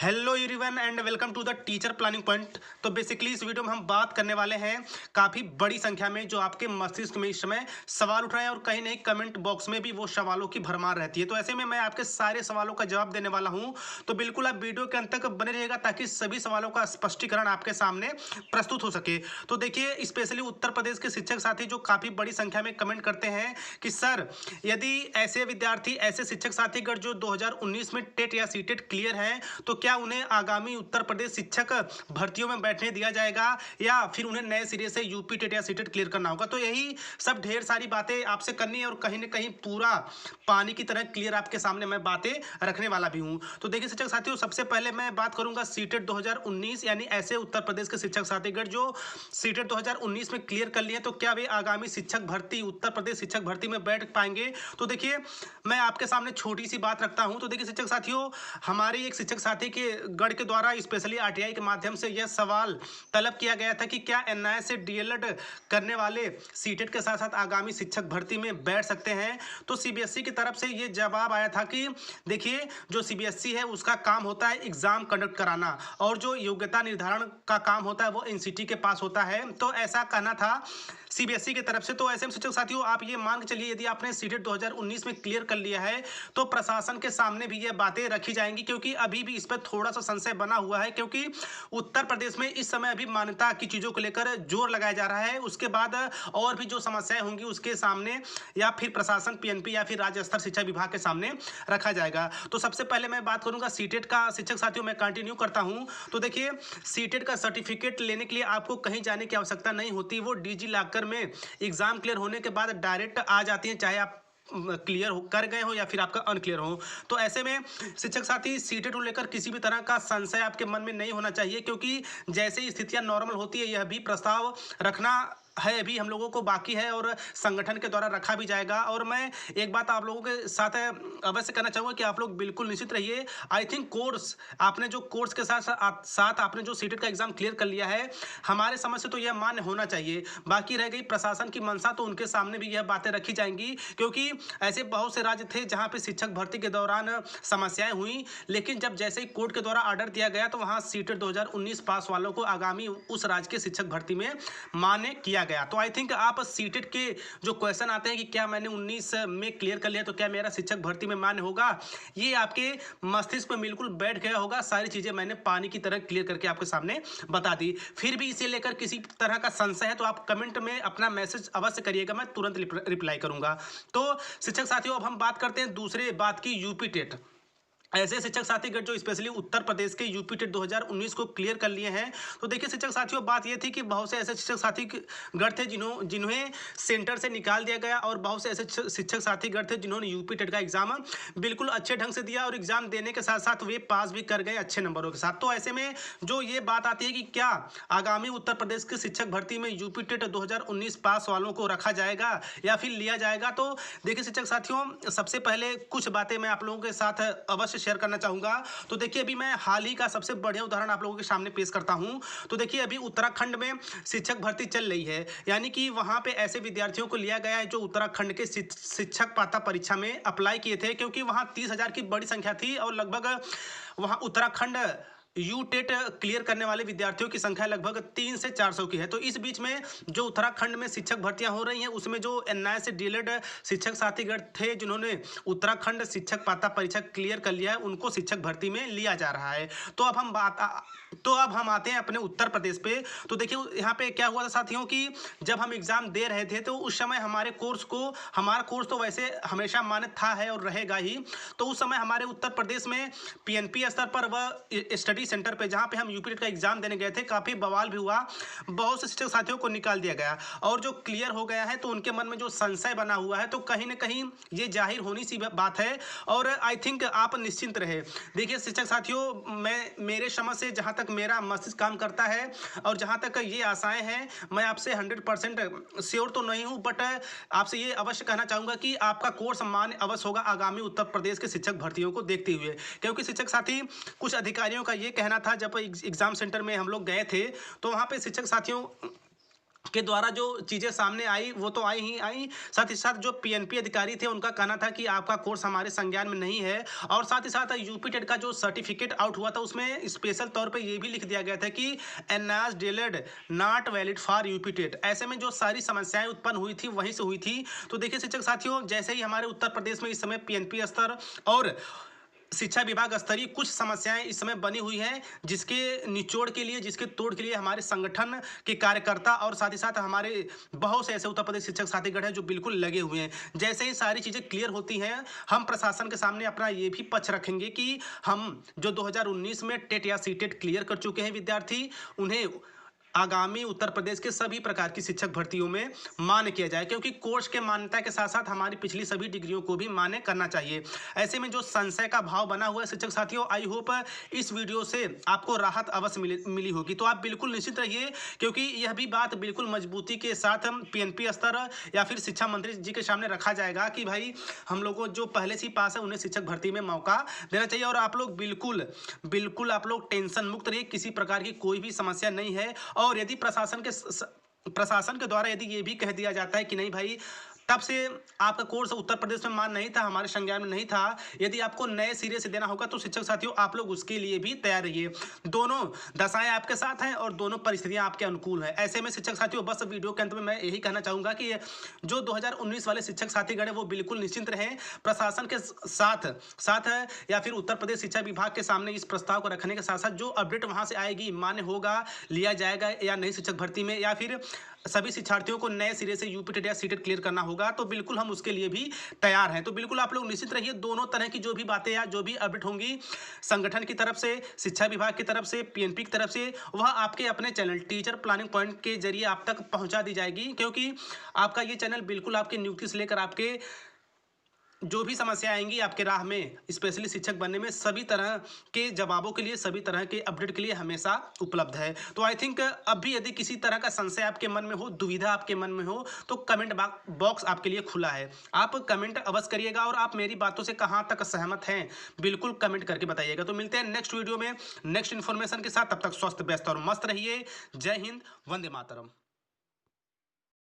Hello everyone and welcome to the teacher planning point. तो basically इस video में हम बात करने वाले हैं काफ़ी बड़ी संख्या में जो आपके मस्तिष्क में इस समय सवाल उठ रहे हैं और कहीं नहीं कमेंट बॉक्स में भी वो सवालों की भरमार रहती है। तो ऐसे में मैं आपके सारे सवालों का जवाब देने वाला हूं। तो बिल्कुल आप वीडियो के अंत तक बने रहिएगा ताकि सभी सवालों का स्पष्टीकरण आपके सामने प्रस्तुत हो सके। तो देखिए, स्पेशली उत्तर प्रदेश के शिक्षक साथी जो काफ़ी बड़ी संख्या में कमेंट करते हैं कि सर, यदि ऐसे विद्यार्थी ऐसे शिक्षक साथीगण जो 2019 में टेट या सीटेट क्लियर हैं, तो क्या उन्हें आगामी उत्तर प्रदेश शिक्षक भर्तियों में बैठने दिया जाएगा या फिर उन्हें नए सिरे से यूपी टेट या सीटेट क्लियर करना होगा। तो यही सब ढेर सारी बातें आपसे करनी है और कहीं ना कहीं पूरा पानी की तरह क्लियर आपके सामने मैं बातें रखने वाला भी हूं। तो देखिए शिक्षक साथियों, सबसे पहले मैं बात करूंगा सीटेट 2019, यानी ऐसे उत्तर प्रदेश के शिक्षक साथीगण जो सीटेट 2019 में क्लियर कर लिए, तो क्या वे आगामी शिक्षक भर्ती उत्तर प्रदेश शिक्षक भर्ती में बैठ पाएंगे। तो देखिए, मैं आपके सामने छोटी सी बात रखता हूं। तो देखिए शिक्षक साथियों, हमारे एक शिक्षक साथी के गढ़ के द्वारा स्पेशली आरटीआई के माध्यम से यह सवाल तलब किया गया था कि क्या एनआईए से डीएलएड करने वाले सीटेट के साथ साथ आगामी शिक्षक भर्ती में बैठ सकते हैं। तो सीबीएसई की तरफ से यह जवाब आया था कि देखिए, जो सीबीएसई है उसका काम होता है एग्जाम कंडक्ट कराना और जो योग्यता निर्धारण का काम होता है वो एनसीटी के पास होता है। तो ऐसा कहना था सीबीएसई की तरफ से। तो ऐसे में शिक्षक साथियों, आप ये मान के चलिए, यदि आपने सीटेट 2019 में क्लियर कर लिया है तो प्रशासन के सामने भी ये बातें रखी जाएंगी, क्योंकि अभी भी इस पर थोड़ा सा संशय बना हुआ है, क्योंकि उत्तर प्रदेश में इस समय अभी मान्यता की चीज़ों को लेकर जोर लगाया जा रहा है। उसके बाद और भी जो समस्याएं होंगी उसके सामने या फिर प्रशासन पीएनपी या फिर राज्य स्तर शिक्षा विभाग के सामने रखा जाएगा। तो सबसे पहले मैं बात करूंगा सीटेट का। शिक्षक साथियों, मैं कंटिन्यू करता हूं। तो देखिए, सीटेट का सर्टिफिकेट लेने के लिए आपको कहीं जाने की आवश्यकता नहीं होती। वो डिजी लॉकर में एग्जाम क्लियर होने के बाद डायरेक्ट आ जाती हैं, चाहे आप क्लियर कर गए हो या फिर आपका अनक्लियर हो। तो ऐसे में शिक्षक साथी, सीटेट को लेकर किसी भी तरह का संशय आपके मन में नहीं होना चाहिए, क्योंकि जैसे ही स्थितियां नॉर्मल होती है यह भी प्रस्ताव रखना है, अभी हम लोगों को बाकी है और संगठन के द्वारा रखा भी जाएगा। और मैं एक बात आप लोगों के साथ अवश्य कहना चाहूँगा कि आप लोग बिल्कुल निश्चित रहिए। आई थिंक कोर्स, आपने जो कोर्स के साथ साथ आपने जो सीटेट का एग्जाम क्लियर कर लिया है, हमारे समझ से तो यह मान्य होना चाहिए। बाकी रह गई प्रशासन की मंशा, तो उनके सामने भी यह बातें रखी जाएंगी, क्योंकि ऐसे बहुत से राज्य थे जहाँ पे शिक्षक भर्ती के दौरान समस्याएं हुई, लेकिन जब जैसे ही कोर्ट के द्वारा ऑर्डर दिया गया तो वहाँ सीटेट 2019 पास वालों को आगामी उस राज्य के शिक्षक भर्ती में मान्य किया गया। तो आई थिंक आप सीटेट के जो क्वेश्चन आते हैं कि क्या मैंने 19 में क्लियर कर लिया तो क्या मेरा शिक्षक भर्ती में मान्य होगा, ये आपके मस्तिष्क में बिल्कुल बैठ गया होगा। सारी चीजें मैंने पानी की तरह क्लियर करके आपके सामने बता दी। फिर भी इसे लेकर किसी तरह का संशय है तो आप कमेंट में अपना मैसेज अवश्य करिएगा, मैं तुरंत रिप्लाई करूंगा। तो शिक्षक साथियों, अब हम बात करते हैं दूसरे बात की, यूपी टेट। ऐसे शिक्षक साथीगण जो स्पेशली उत्तर प्रदेश के यूपी टेट 2019 को क्लियर कर लिए हैं। तो देखिए शिक्षक साथियों, बात यह थी कि बहुत से ऐसे शिक्षक साथीगण थे जिन्हें सेंटर से निकाल दिया गया और बहुत से ऐसे शिक्षक साथीगण थे जिन्होंने यूपी टेट का एग्जाम बिल्कुल अच्छे ढंग से दिया और एग्जाम देने के साथ साथ वे पास भी कर गए अच्छे नंबरों के साथ। तो ऐसे में जो ये बात आती है कि क्या आगामी उत्तर प्रदेश के शिक्षक भर्ती में यूपी टेट 2019 पास वालों को रखा जाएगा या फिर लिया जाएगा। तो देखिए शिक्षक साथियों, सबसे पहले कुछ बातें मैं आप लोगों के साथ अवश्य शेयर करना चाहूंगा। तो देखिए, अभी मैं हाल ही का सबसे बढ़िया उदाहरण आप लोगों के सामने पेश करता हूं। तो देखिए, अभी उत्तराखंड में शिक्षक भर्ती चल रही है, यानी कि वहां पे ऐसे विद्यार्थियों को लिया गया है जो उत्तराखंड के शिक्षक पात्रता परीक्षा में अप्लाई किए थे, क्योंकि वहां 30,000 की बड़ी संख्या थी और लगभग वहां उत्तराखंड यू टेट क्लियर करने वाले विद्यार्थियों की संख्या लगभग 300 से 400 की है। तो इस बीच में जो उत्तराखंड में शिक्षक भर्तियां हो रही हैं उसमें जो एनआईए से डीएलएड शिक्षक साथीगण थे जिन्होंने उत्तराखंड शिक्षक पात्रता परीक्षा क्लियर कर लिया है, उनको शिक्षक भर्ती में लिया जा रहा है। तो अब हम आते हैं अपने उत्तर प्रदेश पे। तो देखिए, यहाँ पे क्या हुआ था साथियों कि जब हम एग्जाम दे रहे थे तो उस समय हमारा कोर्स तो वैसे हमेशा मान्य था है और रहेगा ही। तो उस समय हमारे उत्तर प्रदेश में पीएनपी स्तर पर वह स्टडी सेंटर पे जहाँ पे हम यूपी टेट का एग्जाम देने गए थे, काफ़ी बवाल भी हुआ, बहुत से शिक्षक साथियों को निकाल दिया गया और जो क्लियर हो गया है तो उनके मन में जो संशय बना हुआ है तो कहीं ना कहीं ये जाहिर होनी सी बात है। और आई थिंक आप निश्चिंत रहे। देखिए शिक्षक साथियों, मेरे समझ से जहाँ तक मेरा मस्तिष्क काम करता है और जहाँ तक ये आशाएं हैं, मैं आपसे 100% श्योर तो नहीं हूँ, बट आपसे ये अवश्य कहना चाहूँगा कि आपका कोर्स मान्य अवश्य होगा आगामी उत्तर प्रदेश के शिक्षक भर्तियों को देखते हुए। क्योंकि शिक्षक साथी, कुछ अधिकारियों का ये कहना था, जब एग्जाम सेंटर में हम लोग गए थे तो वहाँ पे शिक्षक साथियों के द्वारा जो चीज़ें सामने आई वो तो आई ही आई, साथ ही साथ जो पीएनपी अधिकारी थे उनका कहना था कि आपका कोर्स हमारे संज्ञान में नहीं है। और साथ ही साथ यूपी टेट का जो सर्टिफिकेट आउट हुआ था उसमें स्पेशल तौर पे ये भी लिख दिया गया था कि NIOS DElEd not valid for UP TET. ऐसे में जो सारी समस्याएं उत्पन्न हुई थी वहीं से हुई थी। तो देखिए शिक्षक साथियों, जैसे ही हमारे उत्तर प्रदेश में इस समय पीएनपी स्तर और शिक्षा विभाग स्तरीय कुछ समस्याएं इस समय बनी हुई हैं, जिसके निचोड़ के लिए, जिसके तोड़ के लिए हमारे संगठन के कार्यकर्ता और साथ ही साथ हमारे बहुत से ऐसे उत्तर प्रदेश शिक्षक साथीगण हैं जो बिल्कुल लगे हुए हैं। जैसे ही सारी चीज़ें क्लियर होती हैं, हम प्रशासन के सामने अपना ये भी पक्ष रखेंगे कि हम जो 2019 में टेट या सीटेट क्लियर कर चुके हैं विद्यार्थी, उन्हें आगामी उत्तर प्रदेश के सभी प्रकार की शिक्षक भर्तियों में मान्य किया जाए, क्योंकि कोर्स के मान्यता के साथ साथ हमारी पिछली सभी डिग्रियों को भी मान्य करना चाहिए। ऐसे में जो संशय का भाव बना हुआ है शिक्षक साथियों, आई होप इस वीडियो से आपको राहत अवश्य मिली होगी। तो आप बिल्कुल निश्चित रहिए, क्योंकि यह भी बात बिल्कुल मजबूती के साथ हम पीएनपी स्तर या फिर शिक्षा मंत्री जी के सामने रखा जाएगा कि भाई हम लोगों को जो पहले से ही पास है उन्हें शिक्षक भर्ती में मौका देना चाहिए। और आप लोग बिल्कुल आप लोग टेंशन मुक्त रहिए, किसी प्रकार की कोई भी समस्या नहीं है। और यदि प्रशासन के द्वारा यदि ये भी कह दिया जाता है कि नहीं भाई, तब से आपका कोर्स उत्तर प्रदेश में मान्य नहीं था, हमारे संज्ञान में नहीं था, यदि आपको नए सिरे से देना होगा तो शिक्षक साथियों आप लोग उसके लिए भी तैयार रहिए। दोनों दशाएं आपके साथ हैं और दोनों परिस्थितियां आपके अनुकूल हैं। ऐसे में शिक्षक साथियों बस वीडियो के अंत में मैं यही कहना चाहूँगा कि जो 2019 वाले शिक्षक साथीगण हैं वो बिल्कुल निश्चिंत रहें। प्रशासन के साथ है या फिर उत्तर प्रदेश शिक्षा विभाग के सामने इस प्रस्ताव को रखने के साथ साथ जो अपडेट वहाँ से आएगी, मान्य होगा, लिया जाएगा या नहीं शिक्षक भर्ती में, या फिर सभी शिक्षार्थियों को नए सिरे से यूपी टेट या सीटेट क्लियर करना होगा, तो बिल्कुल हम उसके लिए भी तैयार हैं। तो बिल्कुल आप लोग निश्चित रहिए, दोनों तरह की जो भी बातें या जो भी अपडेट होंगी संगठन की तरफ से, शिक्षा विभाग की तरफ से, पीएनपी की तरफ से, वह आपके अपने चैनल टीचर प्लानिंग पॉइंट के जरिए आप तक पहुंचा दी जाएगी। क्योंकि आपका ये चैनल बिल्कुल आपकी नियुक्ति से लेकर आपके जो भी समस्या आएंगी आपके राह में, स्पेशली शिक्षक बनने में, सभी तरह के जवाबों के लिए, सभी तरह के अपडेट के लिए हमेशा उपलब्ध है। तो आई थिंक अब भी यदि किसी तरह का संशय आपके मन में हो, दुविधा आपके मन में हो, तो कमेंट बॉक्स आपके लिए खुला है। आप कमेंट अवश्य करिएगा और आप मेरी बातों से कहाँ तक सहमत हैं बिल्कुल कमेंट करके बताइएगा। तो मिलते हैं नेक्स्ट वीडियो में नेक्स्ट इन्फॉर्मेशन के साथ। तब तक स्वस्थ, व्यस्त और मस्त रहिए। जय हिंद, वंदे मातरम।